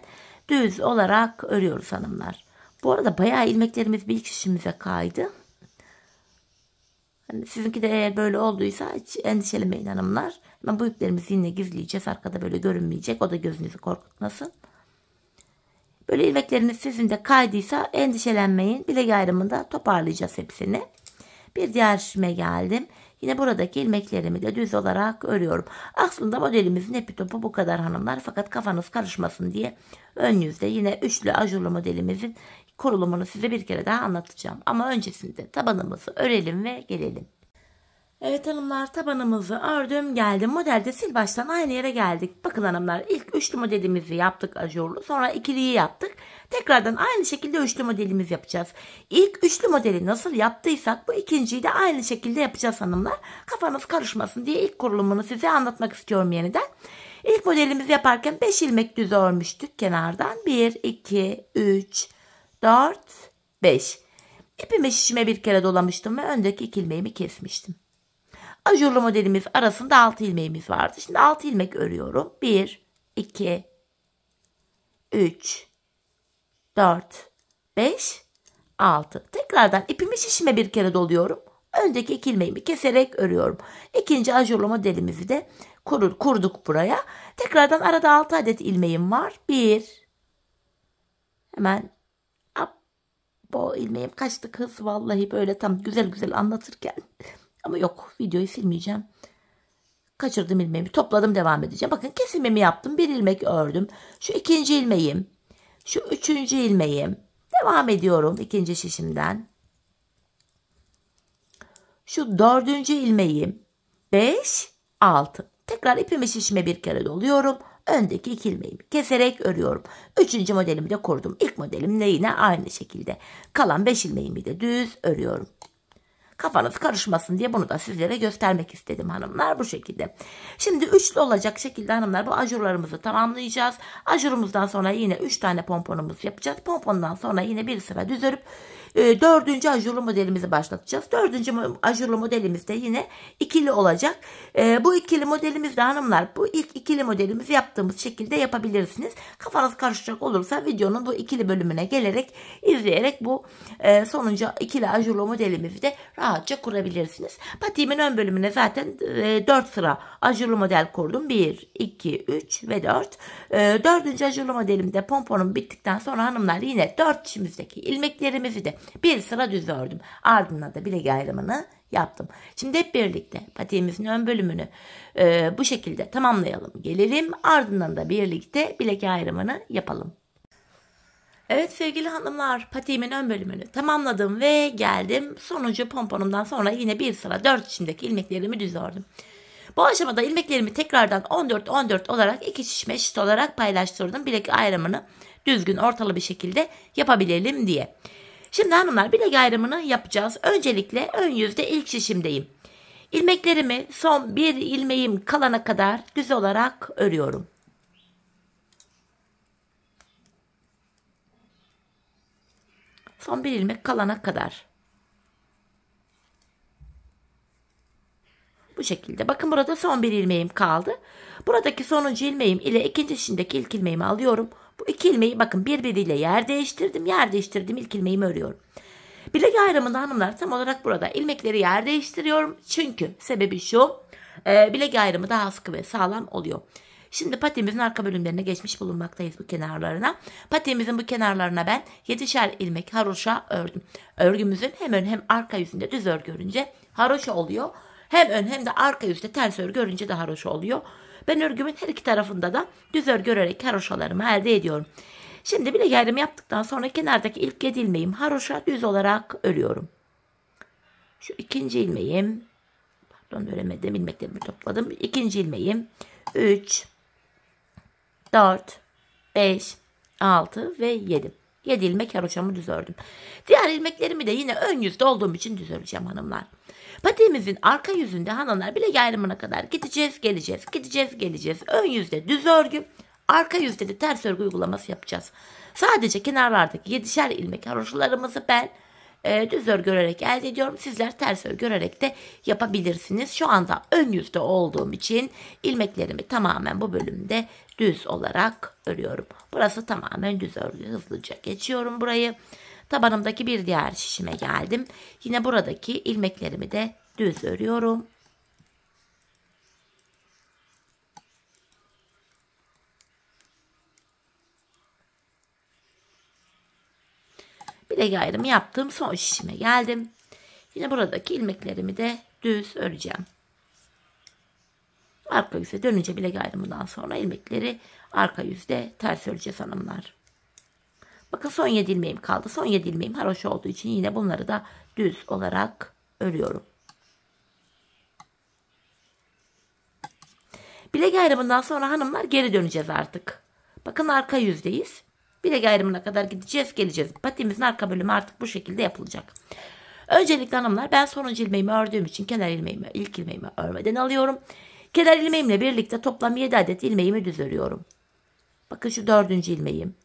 düz olarak örüyoruz hanımlar. Bu arada bayağı ilmeklerimiz bir şişimize kaydı. Hani sizinki de eğer böyle olduysa hiç endişelemeyin hanımlar. Hemen bu iplerimizi yine gizleyeceğiz. Arkada böyle görünmeyecek. O da gözünüzü korkutmasın. Böyle ilmekleriniz sizin de kaydıysa endişelenmeyin. Bilek ayrımında toparlayacağız hepsini. Bir diğer şişime geldim. Yine buradaki ilmeklerimi de düz olarak örüyorum. Aslında modelimizin hepi topu bu kadar hanımlar. Fakat kafanız karışmasın diye ön yüzde yine üçlü ajurlu modelimizin kurulumunu size bir kere daha anlatacağım. Ama öncesinde tabanımızı örelim ve gelelim. Evet hanımlar, tabanımızı ördüm geldim. Modelde sil baştan aynı yere geldik. Bakın hanımlar, ilk üçlü modelimizi yaptık ajurlu. Sonra ikiliyi yaptık. Tekrardan aynı şekilde üçlü modelimizi yapacağız. İlk üçlü modeli nasıl yaptıysak bu ikinciyi de aynı şekilde yapacağız hanımlar. Kafanız karışmasın diye ilk kurulumunu size anlatmak istiyorum yeniden. İlk modelimizi yaparken 5 ilmek düz örmüştük kenardan. 1, 2, 3, 4, 5. İpimi şişime bir kere dolamıştım ve öndeki 2 ilmeğimi kesmiştim. Ajurlu modelimiz arasında 6 ilmeğimiz vardı. Şimdi 6 ilmek örüyorum. 1, 2, 3, 4, 5, 6. Tekrardan ipimi şişime bir kere doluyorum. Öndeki 2 ilmeğimi keserek örüyorum. İkinci ajurlu modelimizi de kurduk buraya. Tekrardan arada 6 adet ilmeğim var. 1. Hemen bu ilmeğim kaçtı kız. Vallahi böyle tam güzel güzel anlatırken Ama yok, videoyu silmeyeceğim. Kaçırdım ilmeğimi, topladım, devam edeceğim. Bakın kesimimi yaptım. Bir ilmek ördüm. Şu ikinci ilmeğim. Şu üçüncü ilmeğim. Devam ediyorum ikinci şişimden. Şu dördüncü ilmeğim. 5, 6. Tekrar ipimi şişime bir kere doluyorum. Öndeki 2 ilmeğimi keserek örüyorum. Üçüncü modelimi de kurdum. İlk modelimle yine aynı şekilde. Kalan 5 ilmeğimi de düz örüyorum. Kafanız karışmasın diye bunu da sizlere göstermek istedim hanımlar, bu şekilde. Şimdi üçlü olacak şekilde hanımlar bu ajurlarımızı tamamlayacağız. Ajurumuzdan sonra yine 3 tane pomponumuzu yapacağız. Pompondan sonra yine bir sıra düz örüp dördüncü ajurlu modelimizi başlatacağız. Dördüncü ajurlu modelimiz de yine ikili olacak. Bu ikili modelimizde hanımlar, bu ilk ikili modelimizi yaptığımız şekilde yapabilirsiniz. Kafanız karışacak olursa videonun bu ikili bölümüne gelerek izleyerek bu sonuncu ikili ajurlu modelimizi de rahatça kurabilirsiniz. Patiğimin ön bölümüne zaten 4 sıra ajurlu model kurdum. 1, 2, 3 ve 4. Dördüncü ajurlu modelimde pomponum bittikten sonra hanımlar yine 4 dişimizdeki ilmeklerimizi de bir sıra düz ördüm. Ardından da bilek ayrımını yaptım. Şimdi hep birlikte patiğimizin ön bölümünü bu şekilde tamamlayalım. Gelelim, ardından da birlikte bilek ayrımını yapalım. Evet sevgili hanımlar, patiğimin ön bölümünü tamamladım ve geldim. Sonuncu pomponumdan sonra yine bir sıra 4 dişimdeki ilmeklerimi düz ördüm. Bu aşamada ilmeklerimi tekrardan 14-14 olarak iki şişime eşit olarak paylaştırdım. Bilek ayrımını düzgün ortalı bir şekilde yapabilelim diye. Şimdi hanımlar bilek ayrımını yapacağız. Öncelikle ön yüzde ilk şişimdeyim. İlmeklerimi son bir ilmeğim kalana kadar düz olarak örüyorum. Son bir ilmek kalana kadar. Bu şekilde. Bakın burada son bir ilmeğim kaldı. Buradaki sonuncu ilmeğim ile ikinci şişimdeki ilk ilmeğimi alıyorum. Bu iki ilmeği bakın birbiriyle yer değiştirdim. Yer değiştirdim, ilk ilmeğimi örüyorum. Bilek ayrımında hanımlar tam olarak burada ilmekleri yer değiştiriyorum. Çünkü sebebi şu. Bilek ayrımı daha sıkı ve sağlam oluyor. Şimdi patiğimizin arka bölümlerine geçmiş bulunmaktayız, bu kenarlarına. Patiğimizin bu kenarlarına ben 7'şer ilmek haroşa ördüm. Örgümüzün hem ön hem arka yüzünde düz örgü örünce haroşa oluyor. Hem ön hem de arka yüzde ters örgü örünce de haroşa oluyor. Ben örgümün her iki tarafında da düz örgü örerek haroşalarımı elde ediyorum. Şimdi bilek ayrımı yaptıktan sonra kenardaki ilk 7 ilmeğim haroşa düz olarak örüyorum. Şu ikinci ilmeğim, pardon öremedim, ilmeklerimi topladım. İkinci ilmeğim 3, 4, 5, 6 ve 7. 7 ilmek haroşamı düz ördüm. Diğer ilmeklerimi de yine ön yüzde olduğum için düz öreceğim hanımlar. Patiğimizin arka yüzünde hanımlar bilek ayrımına kadar gideceğiz, geleceğiz, gideceğiz, geleceğiz. Ön yüzde düz örgü, arka yüzde de ters örgü uygulaması yapacağız. Sadece kenarlardaki 7'şer ilmek haroşalarımızı ben düz örgü örerek elde ediyorum. Sizler ters örgü örerek de yapabilirsiniz. Şu anda ön yüzde olduğum için ilmeklerimi tamamen bu bölümde düz olarak örüyorum. Burası tamamen düz örgü. Hızlıca geçiyorum burayı. Tabanımdaki bir diğer şişime geldim. Yine buradaki ilmeklerimi de düz örüyorum. Bilek ayrımı yaptığım son şişime geldim. Yine buradaki ilmeklerimi de düz öreceğim. Arka yüze dönünce bilek ayrımından sonra ilmekleri arka yüzde ters öreceğiz hanımlar. Bakın son 7 ilmeğim kaldı. Son 7 ilmeğim haroşa olduğu için yine bunları da düz olarak örüyorum. Bilek ayrımından sonra hanımlar geri döneceğiz artık. Bakın arka yüzdeyiz. Bilek ayrımına kadar gideceğiz, geleceğiz. Patiğimizin arka bölümü artık bu şekilde yapılacak. Öncelikle hanımlar ben sonuncu ilmeğimi ördüğüm için kenar ilmeğimi, ilk ilmeğimi örmeden alıyorum. Kenar ilmeğimle birlikte toplam 7 adet ilmeğimi düz örüyorum. Bakın şu dördüncü ilmeğim.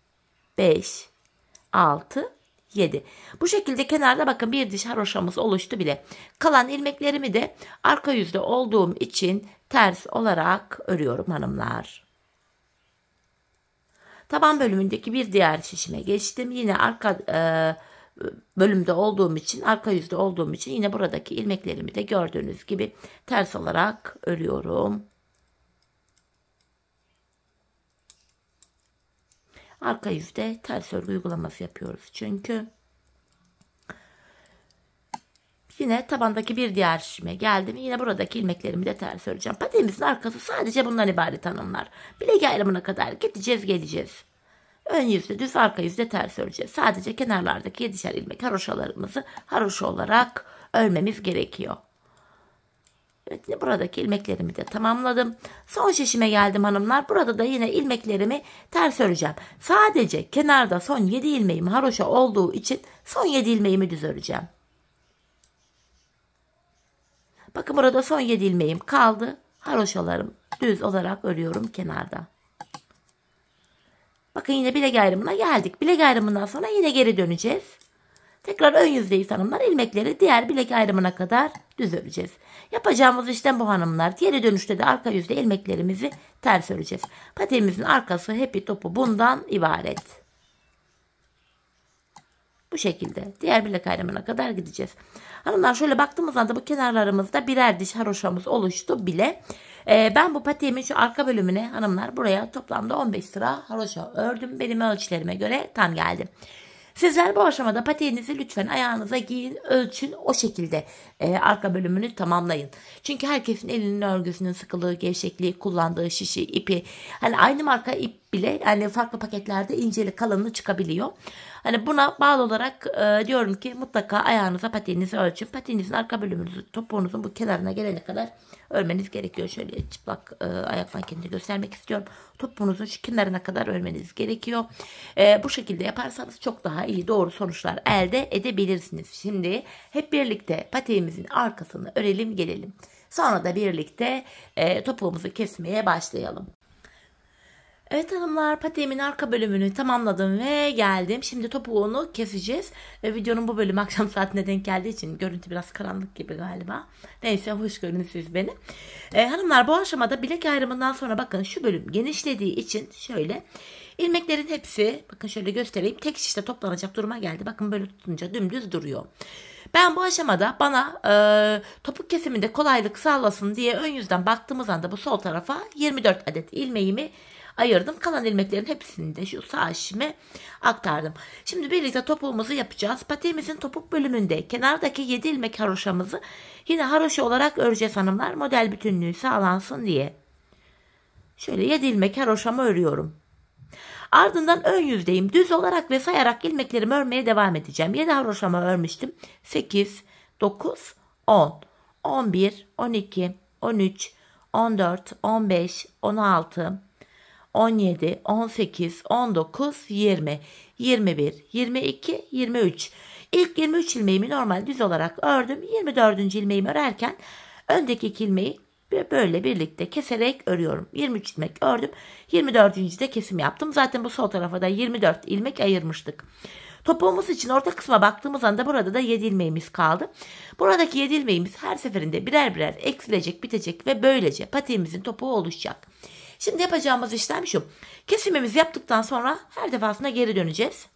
5, 6, 7. Bu şekilde kenarda bakın bir diş haroşamız oluştu bile. Kalan ilmeklerimi de arka yüzde olduğum için ters olarak örüyorum hanımlar. Taban bölümündeki bir diğer şişime geçtim. Yine arka bölümde olduğum için, arka yüzde olduğum için yine buradaki ilmeklerimi de gördüğünüz gibi ters olarak örüyorum. Arka yüzde ters örgü uygulaması yapıyoruz çünkü. Yine yine tabandaki bir diğer şişime geldim. Yine buradaki ilmeklerimi de ters öreceğim. Patiğimizin arkası sadece bundan ibaret hanımlar. Bilek ayrımına kadar gideceğiz geleceğiz. Ön yüzde düz, arka yüzde ters öreceğiz. Sadece kenarlardaki 7'şer ilmek haroşalarımızı haroşa olarak örmemiz gerekiyor. Evet, yine buradaki ilmeklerimi de tamamladım. Son şişime geldim hanımlar. Burada da yine ilmeklerimi ters öreceğim. Sadece kenarda son 7 ilmeğim haroşa olduğu için son 7 ilmeğimi düz öreceğim. Bakın burada son 7 ilmeğim kaldı. Haroşalarım düz olarak örüyorum kenarda. Bakın yine bilek ayrımına geldik. Bilek ayrımından sonra yine geri döneceğiz. Tekrar ön yüzdeyiz hanımlar. İlmekleri diğer bilek ayrımına kadar düz öreceğiz. Yapacağımız işlem bu hanımlar. Geri dönüşte de arka yüzde ilmeklerimizi ters öreceğiz. Patiğimizin arkası, hepi topu bundan ibaret. Bu şekilde diğer bilek ayrımına kadar gideceğiz. Hanımlar şöyle baktığımız anda bu kenarlarımızda birer diş haroşamız oluştu bile. Ben bu patiğimin şu arka bölümüne hanımlar buraya toplamda 15 sıra haroşa ördüm. Benim ölçülerime göre tam geldi. Sizler bu aşamada patiğinizi lütfen ayağınıza giyin, ölçün, o şekilde arka bölümünü tamamlayın. Çünkü herkesin elinin örgüsünün sıkılığı, gevşekliği, kullandığı şişi, ipi, hani aynı marka ip bile yani farklı paketlerde inceli kalınlığı çıkabiliyor. Hani buna bağlı olarak diyorum ki mutlaka ayağınıza patiğinizi ölçün. Patiğinizin arka bölümünüzü topuğunuzun bu kenarına gelene kadar örmeniz gerekiyor. Şöyle çıplak ayak mankenini göstermek istiyorum. Topuğunuzun şu kenarına kadar örmeniz gerekiyor. Bu şekilde yaparsanız çok daha iyi doğru sonuçlar elde edebilirsiniz. Şimdi hep birlikte patiğimizin arkasını örelim gelelim. Sonra da birlikte topuğumuzu kesmeye başlayalım. Evet hanımlar, patiğimin arka bölümünü tamamladım ve geldim. Şimdi topuğunu keseceğiz. Videonun bu bölümü akşam saatine denk geldiği için görüntü biraz karanlık gibi galiba. Neyse, hoş görün siz beni. Hanımlar, bu aşamada bilek ayrımından sonra bakın şu bölüm genişlediği için şöyle ilmeklerin hepsi, bakın şöyle göstereyim, tek şişte toplanacak duruma geldi. Bakın böyle tutunca dümdüz duruyor. Ben bu aşamada bana topuk kesiminde kolaylık sağlasın diye ön yüzden baktığımız anda bu sol tarafa 24 adet ilmeğimi ayırdım. Kalan ilmeklerin hepsini de şu sağ şişime aktardım. Şimdi birlikte topuğumuzu yapacağız. Patiğimizin topuk bölümünde kenardaki 7 ilmek haroşamızı yine haroşa olarak öreceğiz hanımlar. Model bütünlüğü sağlansın diye. Şöyle 7 ilmek haroşamı örüyorum. Ardından ön yüzdeyim. Düz olarak ve sayarak ilmeklerimi örmeye devam edeceğim. 7 haroşamı örmüştüm. 8, 9, 10, 11, 12, 13, 14, 15, 16, 17, 18, 19, 20, 21, 22, 23. İlk 23 ilmeğimi normal düz olarak ördüm. 24. ilmeğimi örerken öndeki 2 ilmeği böyle birlikte keserek örüyorum. 23 ilmek ördüm. 24. de kesim yaptım. Zaten bu sol tarafa da 24 ilmek ayırmıştık. Topuğumuz için orta kısma baktığımız anda burada da 7 ilmeğimiz kaldı. Buradaki 7 ilmeğimiz her seferinde birer birer eksilecek, bitecek ve böylece patiğimizin topuğu oluşacak. Şimdi yapacağımız işlem şu. Kesimimizi yaptıktan sonra her defasında geri döneceğiz.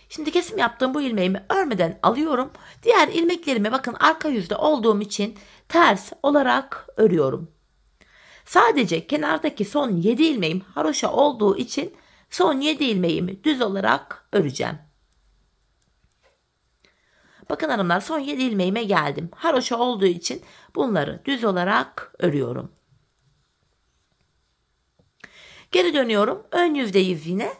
Şimdi kesim yaptığım bu ilmeğimi örmeden alıyorum. Diğer ilmeklerimi bakın arka yüzde olduğum için ters olarak örüyorum. Sadece kenardaki son 7 ilmeğim haroşa olduğu için son 7 ilmeğimi düz olarak öreceğim. Bakın hanımlar, son 7 ilmeğime geldim. Haroşa olduğu için bunları düz olarak örüyorum. Geri dönüyorum. Ön yüzdeyiz yine.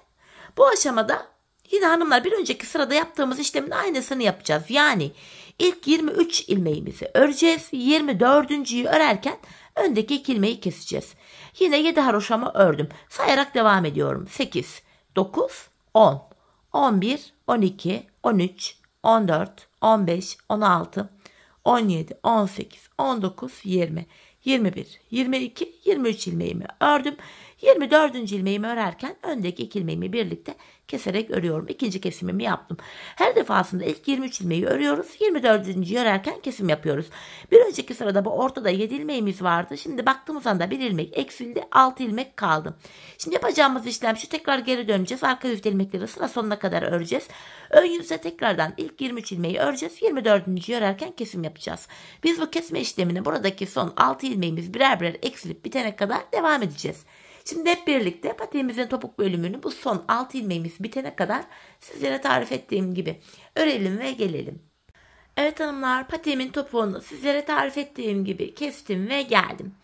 Bu aşamada yine hanımlar bir önceki sırada yaptığımız işlemin aynısını yapacağız. Yani ilk 23 ilmeğimizi öreceğiz. 24.'yü örerken öndeki 2 ilmeği keseceğiz. Yine 7 haroşamı ördüm. Sayarak devam ediyorum. 8, 9, 10, 11, 12, 13, 14, 15, 16, 17, 18, 19, 20, 21, 22, 23 ilmeğimi ördüm. 24. ilmeğimi örerken öndeki 2 ilmeğimi birlikte keserek örüyorum. İkinci kesimimi yaptım. Her defasında ilk 23 ilmeği örüyoruz. 24. örerken kesim yapıyoruz. Bir önceki sırada bu ortada 7 ilmeğimiz vardı. Şimdi baktığımız anda bir ilmek eksildi. 6 ilmek kaldı. Şimdi yapacağımız işlem şu. Tekrar geri döneceğiz. Arka yüzde ilmekleri sıra sonuna kadar öreceğiz. Ön yüzde tekrardan ilk 23 ilmeği öreceğiz. 24. örerken kesim yapacağız. Biz bu kesme işlemini buradaki son 6 ilmeğimiz birer birer eksilip bitene kadar devam edeceğiz. Şimdi hep birlikte patiğimizin topuk bölümünü bu son 6 ilmeğimiz bitene kadar sizlere tarif ettiğim gibi örelim ve gelelim. Evet hanımlar, patiğimin topuğunu sizlere tarif ettiğim gibi kestim ve geldim.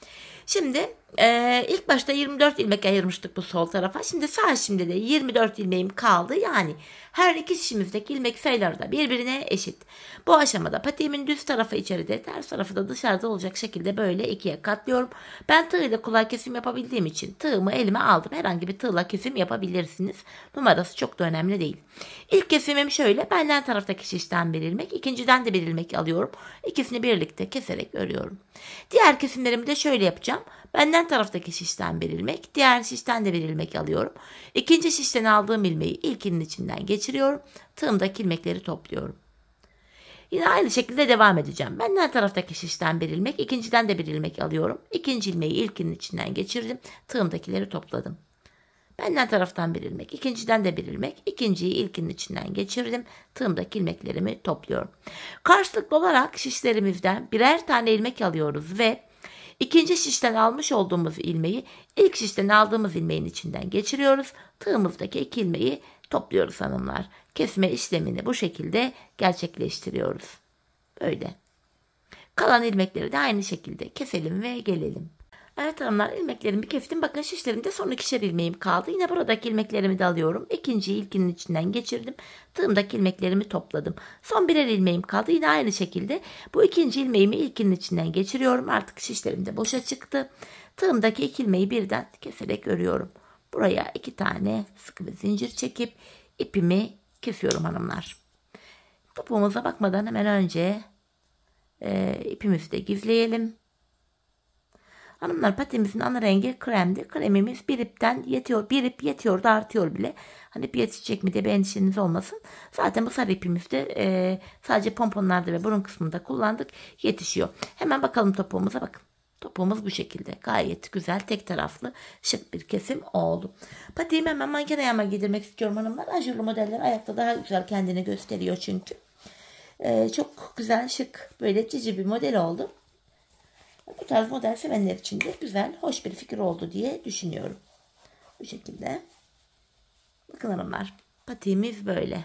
Şimdi ilk başta 24 ilmek ayırmıştık bu sol tarafa. Şimdi de 24 ilmeğim kaldı. Yani her iki şişimizdeki ilmek sayıları da birbirine eşit. Bu aşamada patiğimin düz tarafı içeride, ters tarafı da dışarıda olacak şekilde böyle ikiye katlıyorum. Ben tığ ile kolay kesim yapabildiğim için tığımı elime aldım. Herhangi bir tığla kesim yapabilirsiniz. Numarası çok da önemli değil. İlk kesimim şöyle. Benden taraftaki şişten bir ilmek, ikinciden de bir ilmek alıyorum. İkisini birlikte keserek örüyorum. Diğer kesimlerimi de şöyle yapacağım. Benden taraftaki şişten bir ilmek, diğer şişten de bir ilmek alıyorum. İkinci şişten aldığım ilmeği ilkinin içinden geçiriyorum. Tığımdaki ilmekleri topluyorum. Yine aynı şekilde devam edeceğim. Benden taraftaki şişten bir ilmek, ikinciden de bir ilmek alıyorum. İkinci ilmeği ilkinin içinden geçirdim. Tığımdakileri topladım. Benden taraftan bir ilmek, ikinciden de bir ilmek, ikinciyi ilkinin içinden geçirdim. Tığımdaki ilmeklerimi topluyorum. Karşılıklı olarak şişlerimizden birer tane ilmek alıyoruz ve ikinci şişten almış olduğumuz ilmeği ilk şişten aldığımız ilmeğin içinden geçiriyoruz. Tığımızdaki iki ilmeği topluyoruz hanımlar. Kesme işlemini bu şekilde gerçekleştiriyoruz. Böyle. Kalan ilmekleri de aynı şekilde keselim ve gelelim. Evet hanımlar, ilmeklerimi kestim. Bakın şişlerimde son ikişer ilmeğim kaldı. Yine buradaki ilmeklerimi de alıyorum. İkinciyi ilkinin içinden geçirdim. Tığımdaki ilmeklerimi topladım. Son birer ilmeğim kaldı. Yine aynı şekilde bu ikinci ilmeğimi ilkinin içinden geçiriyorum. Artık şişlerim de boşa çıktı. Tığımdaki iki ilmeği birden keserek örüyorum. Buraya 2 tane sıkı bir zincir çekip ipimi kesiyorum hanımlar. Topuğumuza bakmadan hemen önce ipimizi de gizleyelim. Hanımlar, patiğimizin ana rengi kremdi. Kremimiz bir ipten yetiyor. Bir ip yetiyor da artıyor bile. Hani ip yetişecek mi diye bir endişeniz olmasın. Zaten bu sarı ipimiz de sadece pomponlarda ve burun kısmında kullandık. Yetişiyor. Hemen bakalım topuğumuza, bakın. Topuğumuz bu şekilde. Gayet güzel, tek taraflı, şık bir kesim oldu. Patiğimi hemen manken ayağıma giydirmek istiyorum hanımlar. Ajurlu modeller ayakta daha güzel kendini gösteriyor çünkü. Çok güzel, şık, böyle cici bir model oldu. Bu tarz model sevenler için de güzel, hoş bir fikir oldu diye düşünüyorum. Bu şekilde. Bakın hanımlar, patiğimiz böyle.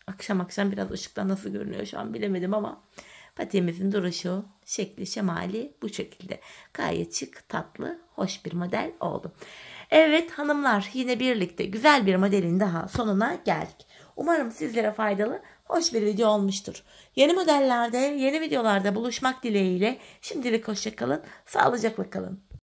Akşam biraz ışıkta nasıl görünüyor şu an bilemedim ama patiğimizin duruşu, şekli, şemali bu şekilde. Gayet şık, tatlı, hoş bir model oldu. Evet hanımlar, yine birlikte güzel bir modelin daha sonuna geldik. Umarım sizlere faydalı, hoş bir video olmuştur. Yeni modellerde, yeni videolarda buluşmak dileğiyle şimdilik hoşça kalın, sağlıcakla kalın.